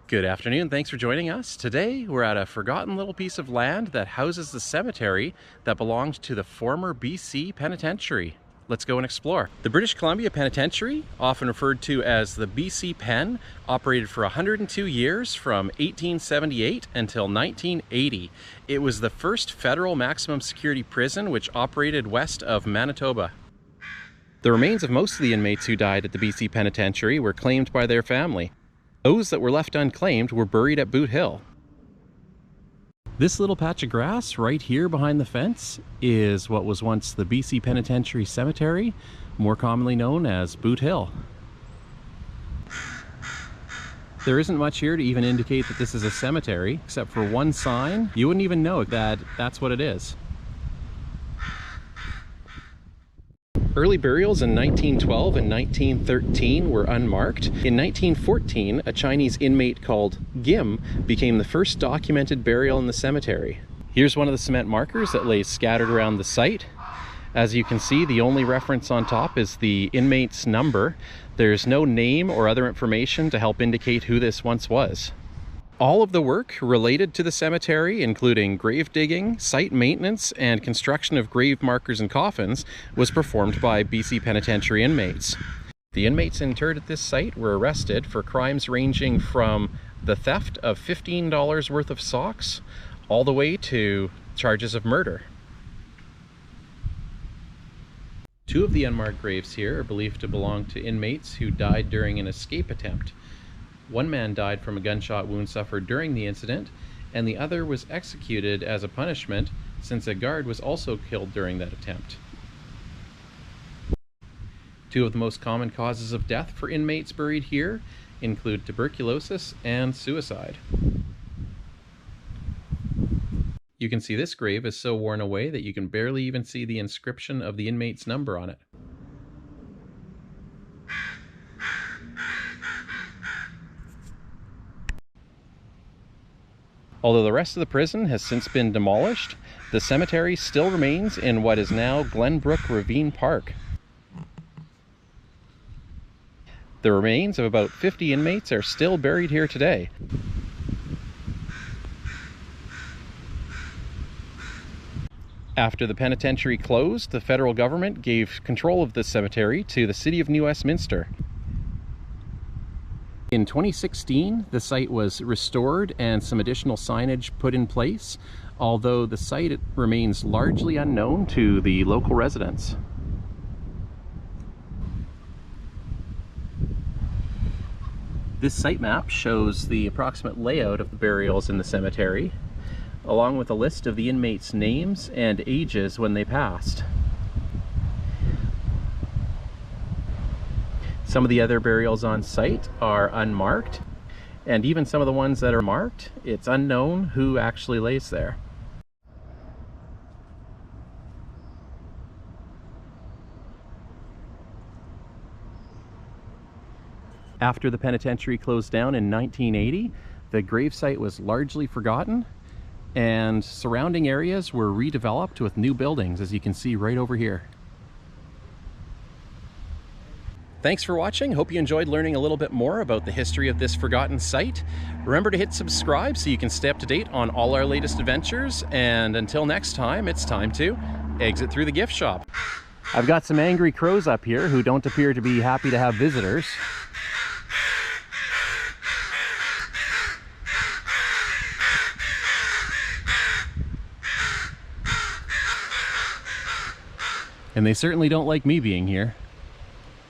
Good afternoon, thanks for joining us. Today we're at a forgotten little piece of land that houses the cemetery that belonged to the former BC Penitentiary. Let's go and explore. The British Columbia Penitentiary, often referred to as the BC Pen, operated for 102 years from 1878 until 1980. It was the first federal maximum security prison which operated west of Manitoba. The remains of most of the inmates who died at the BC Penitentiary were claimed by their family. Those that were left unclaimed were buried at Boot Hill. This little patch of grass right here behind the fence is what was once the BC Penitentiary Cemetery, more commonly known as Boot Hill. There isn't much here to even indicate that this is a cemetery, except for one sign. You wouldn't even know that that's what it is. Early burials in 1912 and 1913 were unmarked. In 1914, a Chinese inmate called Gim became the first documented burial in the cemetery. Here's one of the cement markers that lays scattered around the site. As you can see, the only reference on top is the inmate's number. There's no name or other information to help indicate who this once was. All of the work related to the cemetery, including grave digging, site maintenance, and construction of grave markers and coffins, was performed by BC Penitentiary inmates. The inmates interred at this site were arrested for crimes ranging from the theft of $15 worth of socks all the way to charges of murder. Two of the unmarked graves here are believed to belong to inmates who died during an escape attempt. One man died from a gunshot wound suffered during the incident, and the other was executed as a punishment since a guard was also killed during that attempt. Two of the most common causes of death for inmates buried here include tuberculosis and suicide. You can see this grave is so worn away that you can barely even see the inscription of the inmate's number on it. Although the rest of the prison has since been demolished, the cemetery still remains in what is now Glenbrook Ravine Park. The remains of about 50 inmates are still buried here today. After the penitentiary closed, the federal government gave control of the cemetery to the city of Westminster. In 2016, the site was restored and some additional signage put in place, although the site remains largely unknown to the local residents. This site map shows the approximate layout of the burials in the cemetery, along with a list of the inmates' names and ages when they passed. Some of the other burials on site are unmarked, and even some of the ones that are marked, it's unknown who actually lays there. After the penitentiary closed down in 1980, the gravesite was largely forgotten, and surrounding areas were redeveloped with new buildings, as you can see right over here. Thanks for watching. Hope you enjoyed learning a little bit more about the history of this forgotten site. Remember to hit subscribe so you can stay up to date on all our latest adventures. And until next time, it's time to exit through the gift shop. I've got some angry crows up here who don't appear to be happy to have visitors. And they certainly don't like me being here.